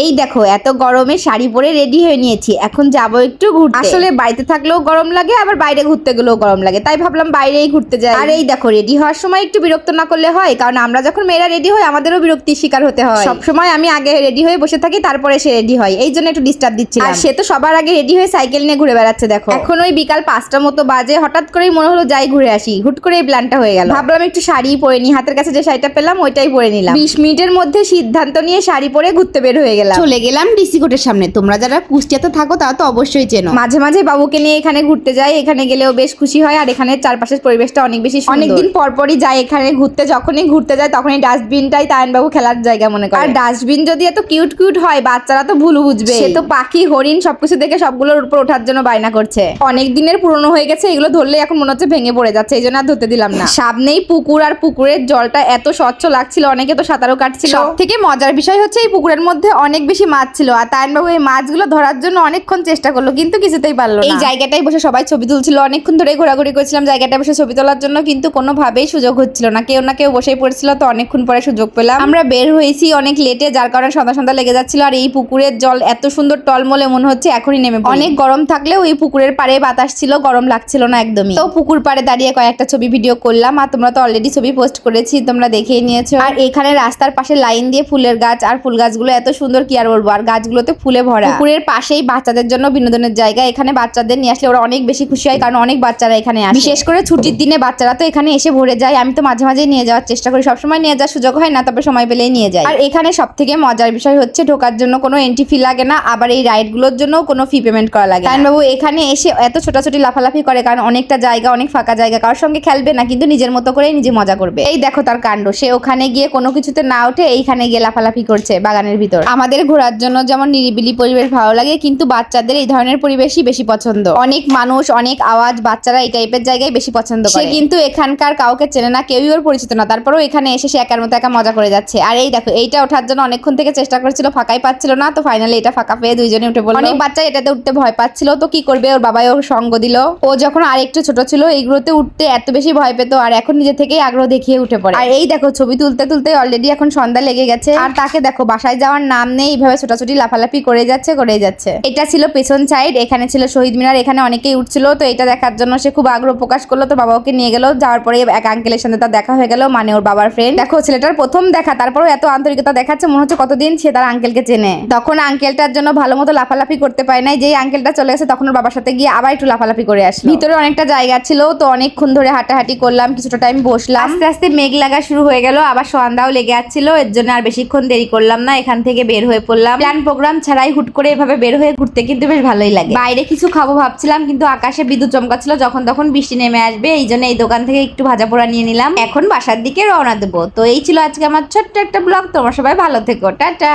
এই দেখো এত গরমে শাড়ি পরে রেডি হয়ে নিয়েছি, এখন যাবো একটু ঘুরতে। আসলে বাড়িতে থাকলেও গরম লাগে, আবার বাইরে ঘুরতে গেলেও গরম লাগে, তাই ভাবলাম বাইরেই ঘুরতে যাই। আর এই দেখো রেডি হওয়ার সময় একটু বিরক্ত না করলে হয়, কারণ আমরা যখন মেয়েরা রেডি হই আমাদেরও বিরক্তির শিকার হতে হয়। সবসময় আমি আগে রেডি হয়ে বসে থাকি, তারপরে সে রেডি হয়, এই জন্য একটু ডিস্টার্ব দিচ্ছিলাম। আর সে তো সবার আগে রেডি হয়ে সাইকেল নিয়ে ঘুরে বেড়াচ্ছে। দেখো এখন ওই বিকাল 5টার মতো বাজে, হঠাৎ করেই মনে হলো যাই ঘুরে আসি। হুট করে এই প্ল্যানটা হয়ে গেল। ভাবলাম একটু শাড়ি পরে নি, হাতের কাছে যে শাড়িটা পেলাম ওইটাই পরে নিলাম। 20 মিনিটের মধ্যে সিদ্ধান্ত নিয়ে শাড়ি পরে ঘুরতে বের হয়ে গেলাম। চলে গেলাম ডিসি কোর্টের সামনে। তোমরা যারা কুষ্টিয়াতে থাকো তারা তো অবশ্যই চেনো। মাঝে মাঝে বাবুকে নিয়ে এখানে ঘুরতে যাই, এখানে গেলেও বেশ খুশি হয়। আর এখানে চারপাশের পরিবেশটা অনেক বেশি সুন্দর। অনেকদিন পরপরই যাই এখানে ঘুরতে, যখনই ঘুরতে যায় তখনই ডাস্টবিনটাই তায়ন বাবু খেলার জায়গা মনে করে। আর ডাস্টবিন যদি এত কিউট কিউট হয় বাচ্চারা তো ভুল বুঝবে। সে তো পাখি হরিণ সবকিছু দেখে সবগুলোর উপর ওঠার জন্য বায়না করছে। অনেক দিনের পুরনো হয়ে গেছে, এগুলো ধরলে এখন মনে হচ্ছে ভেঙে পড়ে যাচ্ছে, এই জন্য আর ধরতে দিলাম না। সামনেই পুকুর, আর পুকুরের জলটা এত স্বচ্ছ লাগছিল, অনেকে তো সাঁতারও কাটছিল। থেকে মজার বিষয় হচ্ছে এই পুকুরের মধ্যে অনেক বেশি মাছ ছিল, আর তায়ন বাবু এই মাছগুলো ধরার জন্য অনেকক্ষণ চেষ্টা করলো কিন্তু কিছুতেই পারলো না। এই জায়গাটাই বসে সবাই ছবি তুলছিল, অনেকক্ষণ ধরে ঘোরাঘুরি করছিলাম জায়গাটায় বসে ছবি তোলার জন্য, কিন্তু কোনোভাবেই সুযোগ হচ্ছিল না। কেউ না কেউ বসেই পড়েছিল, তো অনেকক্ষণ পরে সুযোগ পেলাম। আমরা বের হয়েছি অনেক লেটে, যার কারণে সন্ধ্যা সন্ধ্যা লেগে যাচ্ছিল। আর এই পুকুরের জল এত সুন্দর টলমলে, মনে হচ্ছে এখনই নেমে পড়ি। অনেক গরম থাকলেও এই পুকুরের পাড়ে বাতাস ছিল, গরম লাগছিল না একদমই। তো পুকুর পাড়ে দাঁড়িয়ে কয়েকটা ছবি ভিডিও করলাম, আর তোমরা তো অলরেডি ছবি পোস্ট করেছি, তোমরা দেখেই নিয়েছো। আর এখানে রাস্তার পাশে লাইন দিয়ে ফুলের গাছ, আর ফুল গাছগুলো এত সুন্দর কি আর বলবো, আর গাছগুলোতে ফুলে ভরা। পুকুরের পাশেই বাচ্চাদের জন্য বিনোদনের জায়গা, এখানে বাচ্চাদের নিয়ে আসলে ওরা অনেক বেশি খুশি হয়, কারণ অনেক বাচ্চারা এখানে আসে। বিশেষ করে ছুটির দিনে বাচ্চারা তো এখানে এসে ভরে যায়। আমি তো মাঝে মাঝে নিয়ে যাওয়ার চেষ্টা করি, সবসময় নিয়ে যাওয়ার সুযোগ হয় না, তবে সময় পেলেই নিয়ে যাই। আর এখানে সব থেকে মজার বিষয় হচ্ছে ঢোকার জন্য কোনো এন্ট্রি ফি লাগে না, আবার এই রাইডগুলোর জন্য কোনো ফি পেমেন্ট করা লাগে। তায়ন বাবু এখানে এসে এত ছোটাছুটি লাফালাফি করে, কারণ অনেকটা জায়গা, অনেক ফাঁকা জায়গা, কারোর সঙ্গে খেলবে না, কিন্তু নিজের মতো করে নিজে মজা করবে। এই দেখো তার কাণ্ড, সে ওখানে গিয়ে কোনো কিছুতে না উঠে এইখানে গিয়ে লাফালাফি করছে বাগানের ভিতর। আমাদের ঘোরার জন্য যেমন নিরিবিলি পরিবেশ ভালো লাগে, কিন্তু বাচ্চাদের এই ধরনের পরিবেশই বেশি পছন্দ। অনেক মানুষ, অনেক আওয়াজ, বাচ্চারা এই টাইপের জায়গায় বেশি পছন্দ করে। সে কিন্তু এখানকার কাউকে চেনে না, কেউই ওর পরিচিত না, তারপরেও এখানে এসে সে একার মতো একা মজা করে যাচ্ছে। আর এই দেখো এইটা ওঠার জন্য অনেকক্ষণ থেকে চেষ্টা করেছিল, ফাঁকাই পাচ্ছিল না, তো ফাইনালি এটা ফাঁকা পেয়ে দুইজনে উঠে পড়লো। অনেক বাচ্চা এটাতে উঠতে ভয় পাচ্ছিল, তো কি করবে, ওর বাবাই ওর সঙ্গ দিল। ও যখন আরেকটু ছোট ছিল এইগুলোতে উঠতে এত বেশি ভয় পেত, আর এখন নিজে থেকেই আগ্রহ দেখিয়ে উঠে পড়ে। আর এই দেখো ছবি তুলতে তুলতে অলরেডি এখন সন্ধ্যা লেগে গেছে, আর তাকে দেখো বাসায় যাওয়ার নাম নেই, এইভাবে ছোটাছুটি লাফালাফি করে যাচ্ছে। এটা ছিল পেছন সাইড, এখানে ছিল শহীদ মিনার, এখানে অনেকেই উঠছিল, তো এটা দেখার জন্য সে খুব আগ্রহ প্রকাশ করলো। তো বাবাকে নিয়ে গেল, যাওয়ার পরে এক আঙ্কেলের সাথে তার দেখা হয়ে গেল, মানে ওর বাবার ফ্রেন্ড। দেখো ছেলেটার প্রথম দেখা, তারপরেও এত আন্তরিকতা দেখাচ্ছে, মনে হচ্ছে কতদিন সে তার আঙ্কেলকে চেনে। তখন আঙ্কেলটার জন্য ভালো মতো লাফালাফি করতে পারে নাই, যেই আঙ্কেলটা চলে গেছে তখন ওর বাবার সাথে গিয়ে আবার একটু লাফালাফি করে আসলো। ভিতরে অনেকটা জায়গা ছিল, তো অনেকক্ষণ ধরে হাঁটাহাঁটি করলাম, কিছুটা টাইম বসলাম। আস্তে আস্তে মেঘ লাগা শুরু হয়ে গেল, আবার সন্ধ্যাও লেগে যাচ্ছিল, এর জন্য আর বেশিক্ষণ দেরি করলাম না, এখান থেকে বের হয়ে পড়লাম। প্ল্যান প্রোগ্রাম ছাড়াই হুট করে এভাবে বের হয়ে ঘুরতে কিন্তু বেশ ভালোই লাগে। বাইরে কিছু খাবো ভাবছিলাম, কিন্তু আকাশে বিদ্যুৎ চমকাচ্ছিল, যখন তখন বৃষ্টি নেমে আসবে, এই জন্য এই দোকান থেকে একটু ভাজা পোড়া নিয়ে নিলাম। এখন বাসার দিকে রওনা দেবো। তো এই ছিল আজকে আমার ছোট্ট একটা ব্লগ। তোমরা সবাই ভালো থেকো, টাটা।